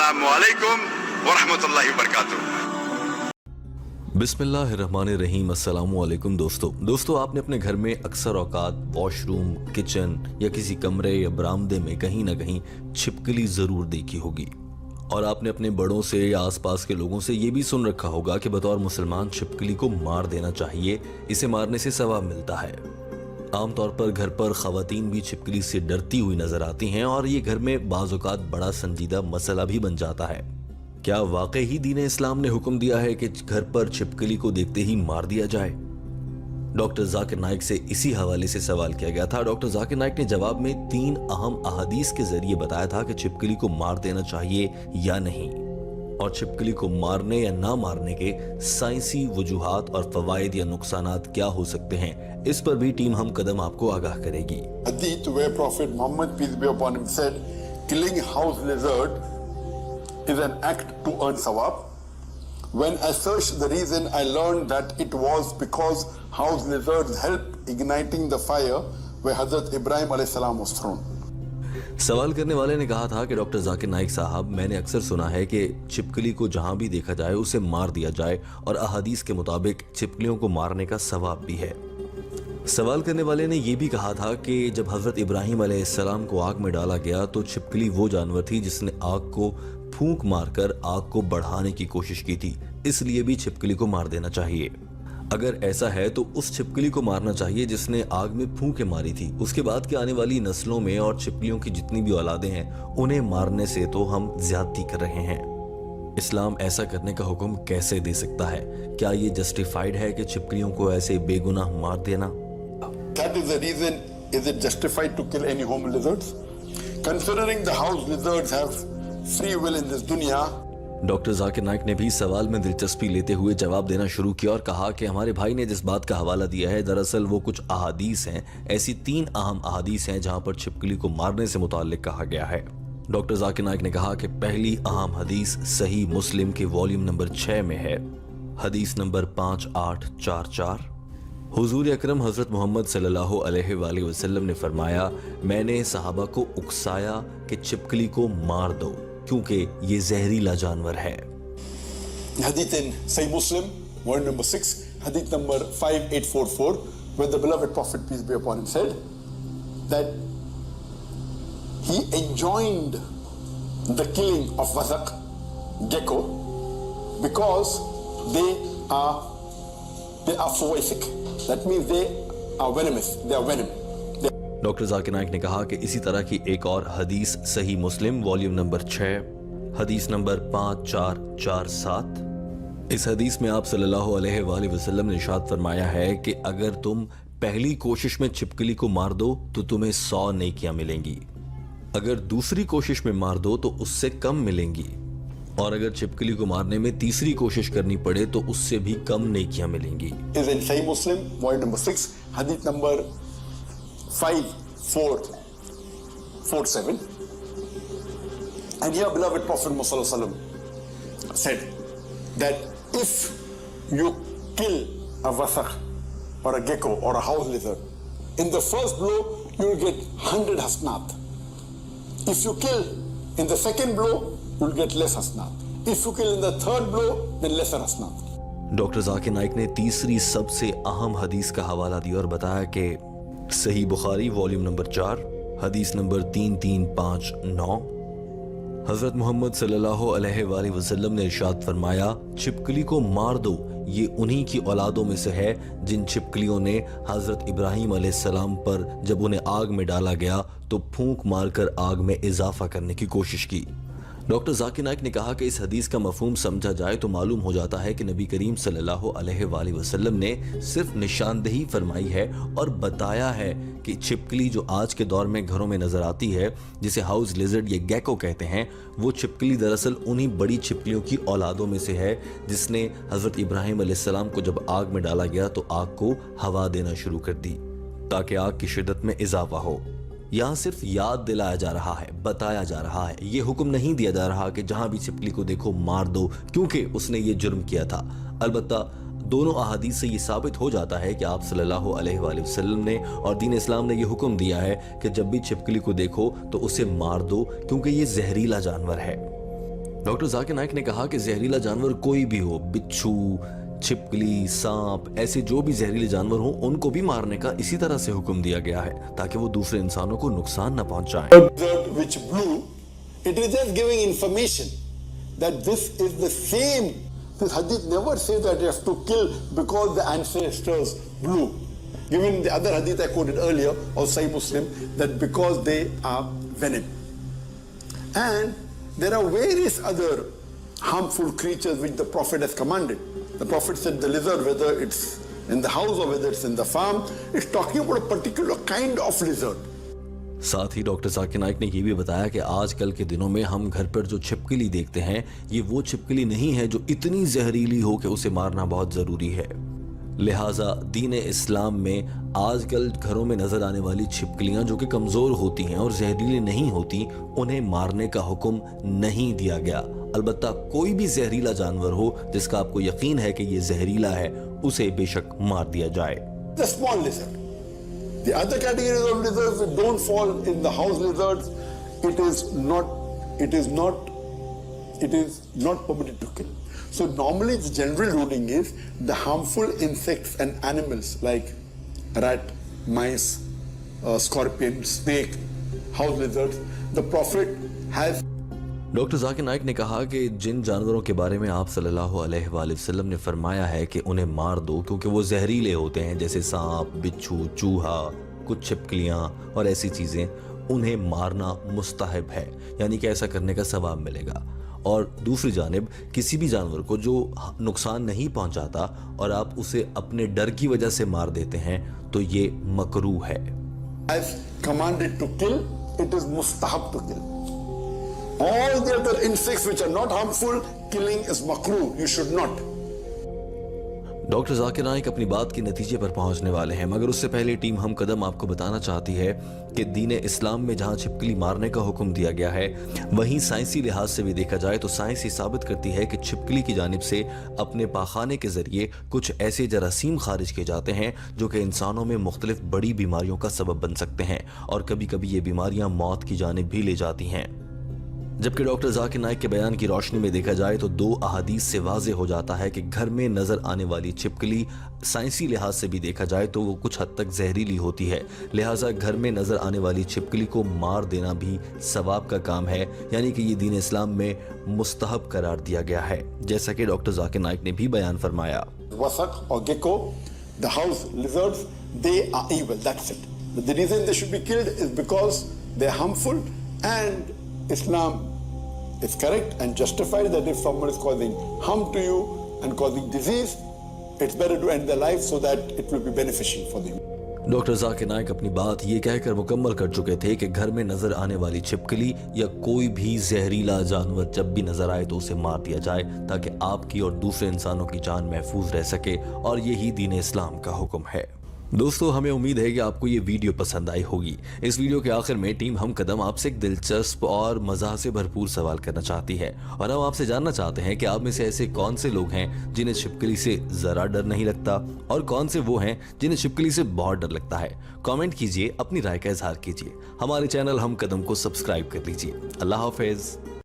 अस्सलामु अलैकुम वरहमतुल्लाहि वबरकातुह। बिस्मिल्लाहिर्रहमानिर्रहीम। अस्सलामु अलैकुम दोस्तों, आपने अपने घर में अक्सर औकात वॉशरूम, किचन या किसी कमरे या बरामदे में कहीं ना कहीं छिपकली ज़रूर देखी होगी। और आपने अपने बड़ों से या आसपास के लोगों से ये भी सुन रखा होगा कि बतौर मुसलमान छिपकली को मार देना चाहिए, इसे मारने से सवाब मिलता है। आमतौर पर घर पर ख़वातीन भी छिपकली से डरती हुई नजर आती हैं और ये घर में बाज़ औक़ात बड़ा संजीदा मसला भी बन जाता है। क्या वाकई ही दीन इस्लाम ने हुक्म दिया है कि घर पर छिपकली को देखते ही मार दिया जाए? डॉक्टर जाकिर नाइक से इसी हवाले से सवाल किया गया था। डॉक्टर जाकिर नाइक ने जवाब में 3 अहम अहादीस के जरिए बताया था कि छिपकली को मार देना चाहिए या नहीं, और छिपकली को मारने या ना मारने के साइंसी वजूहात और फवायद या नुकसानात क्या हो सकते हैं, इस पर भी टीम हम कदम आपको आगाह करेगी। Hadith where Prophet Muhammad peace be upon him said, killing house lizard is an act to earn sawab. When I searched the reason, I learned that it was because house lizards help igniting the fire where Hazrat Ibrahim alayhi salam was thrown. सवाल करने वाले ने कहा था कि doctor Zakir Naik साहब, मैंने अक्सर सुना है कि छिपकली को जहां भी देखा जाए उसे मार दिया जाए, और अहादीस के मुताबिक छिपकलियों को मारने का सवाब भी है। सवाल करने वाले ने यह भी कहा था कि जब हजरत इब्राहिम अलैहिस्सलाम को आग में डाला गया तो छिपकली वो जानवर थी जिसने आग को फूंक मारकर आग को बढ़ाने की कोशिश की थी, इसलिए भी छिपकली को मार देना चाहिए। अगर ऐसा है तो उस छिपकली को मारना चाहिए जिसने आग में फूंके मारी थी। उसके बाद के आने वाली नस्लों में और छिपकलियों की जितनी भी औलादें हैं, उन्हें मारने से तो हम ज्यादती कर रहे हैं। इस्लाम ऐसा करने का हुक्म कैसे दे सकता है? क्या ये जस्टिफाइड है कि छिपकलियों को ऐसे बेगुनाह मार देना? That is the reason. Is it justified to kill any home lizards? Considering the house lizards have free will in this dunya. Doctor Zakir Naik ने भी सवाल में दिलचस्पी लेते हुए जवाब देना शुरू किया और कहा कि हमारे भाई ने जिस बात का हवाला दिया है, दरअसल वो कुछ अहादीस हैं। ऐसी 3 अहम अहादीस हैं जहां पर छिपकली को मारने से मुताल्लिक कहा गया है। डॉक्टर जाकिर नाइक ने कहा कि पहली अहम हदीस सही मुस्लिम के वॉल्यूम नंबर 6 में है, हदीस नंबर 5844। हुजूर अकरम हजरत मोहम्मद सल्लल्लाहु अलैहि वसल्लम ने फरमाया, मैंने सहाबा को उकसाया कि छिपकली को मार दो क्योंकि ये जहरीला जानवर है। Hadith in Sahih Muslim, volume number 6, hadith number 5844, where the beloved Prophet peace be upon him said that he enjoined the killing of wasaq, gecko, because they are phoisic. That means they are venomous. They are venom. Doctor Zakir Naik ने कहा कि इसी तरह की एक और हदीस सही मुस्लिम वॉल्यूम नंबर 6, हदीस नंबर 5447। इस हदीस में आप सल्लल्लाहु अलैहि वसल्लम ने इरशाद फरमाया है कि अगर तुम पहली कोशिश में छिपकली को मार दो तो तुम्हें 100 नेकियां मिलेंगी, अगर दूसरी कोशिश में मार दो तो उससे कम मिलेंगी, और अगर छिपकली को मारने में तीसरी कोशिश करनी पड़े तो उससे भी कम नेकियां मिलेंगी। Is in Sahih Muslim, volume number 6, hadith number 5447. And here beloved Prophet Muhammad said that if you kill a wasakh or a gecko or a house lizard, in the first blow you will get 100 hasanat. If you kill in the second blow, you will get less hasanat. If you kill in the third blow, then lesser hasanat. Doctor Zakir Naik ने तीसरी सबसे अहम हदीस का हवाला दिया और बताया कि सही बुखारी वॉल्यूम नंबर 4, हदीस नंबर 3359, हजरत मोहम्मद सल्लल्लाहु अलैहि वसल्लम ने इरशाद फरमाया, छिपकली को मार दो, ये उन्हीं की औलादों में से है जिन छिपकलियों ने हजरत इब्राहिम अलैहिस्सलाम पर जब उन्हें आग में डाला गया तो फूंक मारकर आग में इजाफा करने की कोशिश की। डॉक्टर जाकिर नाइक ने कहा कि इस हदीस का मफहूम समझा जाए तो मालूम हो जाता है कि नबी करीम सल्लल्लाहु अलैहि वसल्लम ने सिर्फ निशानदेही फरमाई है और बताया है कि छिपकली जो आज के दौर में घरों में नजर आती है, जिसे हाउस लिजर्ड या गैको कहते हैं, वो छिपकली दरअसल उन्हीं बड़ी छिपकलियों की औलादों में से है जिसने हजरत इब्राहिम अलैहिस्सलाम को जब आग में डाला गया तो आग को हवा देना शुरू कर दी ताकि आग की शिद्दत में इजाफा हो। यहाँ सिर्फ याद दिलाया जा रहा है, बताया जा रहा है, ये हुक्म नहीं दिया जा रहा कि जहां भी छिपकली को देखो मार दो क्योंकि उसने ये जुर्म किया था। अलबत्ता दोनों अहादीस से ये साबित हो जाता है कि आप सल्लल्लाहु अलैहि वसल्लम ने और दीन इस्लाम ने ये हुक्म दिया है कि जब भी छिपकली को देखो तो उसे मार दो क्योंकि ये जहरीला जानवर है। डॉक्टर जाकिर नाइक ने कहा कि जहरीला जानवर कोई भी हो, बिच्छू, छिपकली, सांप, ऐसे जो भी जहरीले जानवर हो उनको भी मारने का इसी तरह से हुक्म दिया गया है ताकि वो दूसरे इंसानों को नुकसान न पहुंचाएं। Lizard which blew, it is just giving information that this is the same. This hadith never says that you have to kill because the ancestors blew. Given the other hadith I quoted earlier, or Sahih Muslim, that because they are venom. And there are various other harmful creatures which the Prophet has commanded. The Prophet said the lizard, whether it's in the house or whether it's in the farm, is talking about a particular kind of lizard. साथ ही doctor Zakir Naik ने ये भी बताया कि आजकल के दिनों में हम घर पर जो छिपकली देखते हैं ये वो छिपकली नहीं है जो इतनी जहरीली हो कि उसे मारना बहुत ज़रूरी है। लिहाजा दीन इस्लाम में आजकल घरों में नजर आने वाली छिपकलियां जो कि कमज़ोर होती हैं और जहरीली नहीं होती उन्हें मारने का हुक्म नहीं दिया गया। अलबत्ता कोई भी जहरीला जानवर हो जिसका आपको यकीन है कि ये जहरीला है उसे बेशक मार दिया जाए। The small lizard. The other categories of lizards that don't fall in the house lizards, it is not permitted to kill. So normally the general ruling is the harmful insects and animals like rat, mice, scorpion, snake, house lizards, the Prophet has. Doctor Zakir Naik ने कहा कि जिन जानवरों के बारे में आप सल्लल्लाहु अलैहि वसल्लम ने फरमाया है कि उन्हें मार दो क्योंकि वो जहरीले होते हैं, जैसे सांप, बिच्छू, चूहा, कुछ छिपकलियां और ऐसी चीज़ें, उन्हें मारना मुस्तहब है, यानी कि ऐसा करने का सवाब मिलेगा। और दूसरी जानिब किसी भी जानवर को जो नुकसान नहीं पहुंचाता और आप उसे अपने डर की वजह से मार देते हैं तो ये मकरूह है। As commanded to kill, it is mustahab to kill. All the other insects which are not harmful, killing is makruh. You should not. Doctor Zakir Naik अपनी बात के नतीजे पर पहुंचने वाले हैं, मगर उससे पहले टीम हम कदम आपको बताना चाहती है कि दीन इस्लाम में जहां छिपकली मारने का हुक्म दिया गया है वहीं साइंसी लिहाज से भी देखा जाए तो साइंस ये साबित करती है कि छिपकली की जानिब से अपने पाखाने के जरिए कुछ ऐसे जरासीम खारिज किए जाते हैं जो कि इंसानों में मुख्तलिफ बड़ी बीमारियों का सबब बन सकते हैं और कभी कभी ये बीमारियां मौत की जानिब भी ले जाती हैं। जबकि डॉक्टर जाकिर नाइक के बयान की रोशनी में देखा जाए तो 2 अहादीस से वाज़े हो जाता है कि घर में नजर आने वाली छिपकली साइंसी लिहाज से भी देखा जाए तो वो कुछ हद तक जहरीली होती है। लिहाजा घर में नजर आने वाली छिपकली को मार देना भी सवाब का काम है, यानी कि ये दीन इस्लाम में मुस्तहब करार दिया गया है, जैसा कि डॉक्टर जाकिर नाइक ने भी बयान फरमाया। Wasak or gecko, the house lizards, they are evil. That's it. But the reason they should be killed is because they are harmful, and Islam is correct and justified that if someone is causing harm to you and causing disease, it's better to end their life so that it will be beneficial for them. Doctor Zakir Naik अपनी बात ये कहकर मुकम्मल कर चुके थे कि घर में नजर आने वाली छिपकली या कोई भी जहरीला जानवर जब भी नजर आए तो उसे मार दिया जाए ताकि आपकी और दूसरे इंसानों की जान महफूज रह सके, और यही दीन इस्लाम का हुक्म है। दोस्तों, हमें उम्मीद है कि आपको ये वीडियो पसंद आई होगी। इस वीडियो के आखिर में टीम हम कदम आपसे एक दिलचस्प और मज़ा से भरपूर सवाल करना चाहती है और हम आपसे जानना चाहते हैं कि आप में से ऐसे कौन से लोग हैं जिन्हें छिपकली से ज़रा डर नहीं लगता और कौन से वो हैं जिन्हें छिपकली से बहुत डर लगता है। कमेंट कीजिए, अपनी राय का इजहार कीजिए। हमारे चैनल हम कदम को सब्सक्राइब कर लीजिए। अल्लाह हाफिज़।